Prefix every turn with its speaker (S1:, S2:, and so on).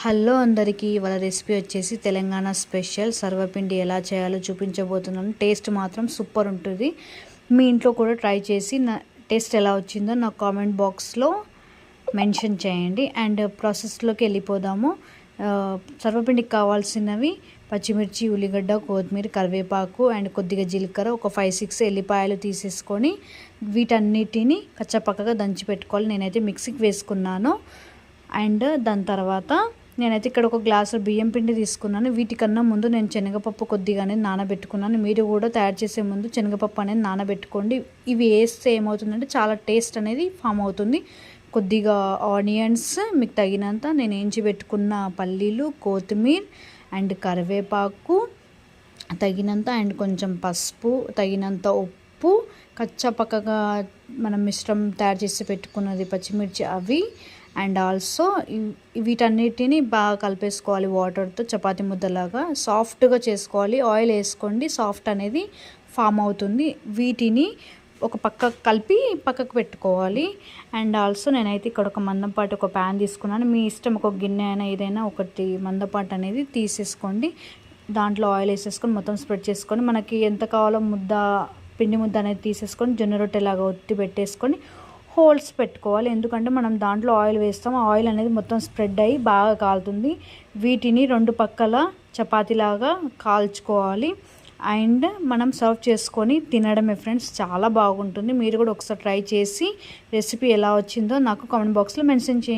S1: Hello అందరికీ, వాళ్ళ recipe వచ్చేసి తెలంగాణ స్పెషల్ సర్వపిండి ఎలా చేయాలో చూపించబోతున్నాను. టేస్ట్ మాత్రం సూపర్ ఉంటుంది. మీ ఇంట్లో కూడా ట్రై చేసి నా టేస్ట్ ఎలా వచ్చిందో నా కామెంట్ బాక్స్లో మెన్షన్ చేయండి. అండ్ ప్రాసెస్లోకి వెళ్ళిపోదాము. సర్వపిండికి కావాల్సినవి పచ్చిమిర్చి, ఉల్లిగడ్డ, కొత్తిమీర, కరివేపాకు అండ్ కొద్దిగా జీలకర్ర, ఒక 5-6 ఎల్లిపాయలు తీసేసుకొని వీటన్నిటిని కచ్చపక్కగా దంచి పెట్టుకోవాలి. నేనైతే మిక్సీకి వేసుకున్నాను. అండ్ దాని తర్వాత నేనైతే ఇక్కడ ఒక గ్లాసు బియ్యం పిండి తీసుకున్నాను. వీటికన్నా ముందు నేను శనగపప్పు కొద్దిగానే నానబెట్టుకున్నాను. మీరు కూడా తయారు చేసే ముందు శనగపప్పు అనేది నానబెట్టుకోండి. ఇవి వేస్తే ఏమవుతుందంటే చాలా టేస్ట్ అనేది ఫామ్ అవుతుంది. కొద్దిగా ఆనియన్స్ మీకు తగినంత, నేను ఏంచి పెట్టుకున్న పల్లీలు, కొత్తిమీర అండ్ కరివేపాకు తగినంత, అండ్ కొంచెం పసుపు, తగినంత ఉప్పు, కచ్చపక్కగా మనం మిశ్రమం తయారు చేసి పెట్టుకున్నది పచ్చిమిర్చి అవి, అండ్ ఆల్సో వీటన్నిటిని బాగా కలిపేసుకోవాలి. వాటర్తో చపాతీ ముద్దలాగా సాఫ్ట్గా చేసుకోవాలి. ఆయిల్ వేసుకోండి, సాఫ్ట్ అనేది ఫామ్ అవుతుంది. వీటిని ఒక పక్కకు కలిపి పక్కకు పెట్టుకోవాలి. అండ్ ఆల్సో నేనైతే ఇక్కడ ఒక మందపాటి ఒక ప్యాన్ తీసుకున్నాను. మీ ఇష్టం, ఒక గిన్నె అయినా ఏదైనా ఒకటి మందపాటి అనేది తీసేసుకోండి. దాంట్లో ఆయిల్ వేసేసుకొని మొత్తం స్ప్రెడ్ చేసుకొని మనకి ఎంత కావాలో పిండి ముద్ద అనేది తీసేసుకొని జొన్న రొట్టెలాగా ఒత్తి పెట్టేసుకొని హోల్స్ పెట్టుకోవాలి. ఎందుకంటే మనం దాంట్లో ఆయిల్ వేస్తాం, ఆయిల్ అనేది మొత్తం స్ప్రెడ్ అయ్యి బాగా కాలుతుంది. వీటిని రెండు పక్కల చపాతీలాగా కాల్చుకోవాలి. అండ్ మనం సర్వ్ చేసుకొని తినడమే ఫ్రెండ్స్, చాలా బాగుంటుంది. మీరు కూడా ఒకసారి ట్రై చేసి రెసిపీ ఎలా వచ్చిందో నాకు కామెంట్ బాక్స్లో మెన్షన్ చేయండి.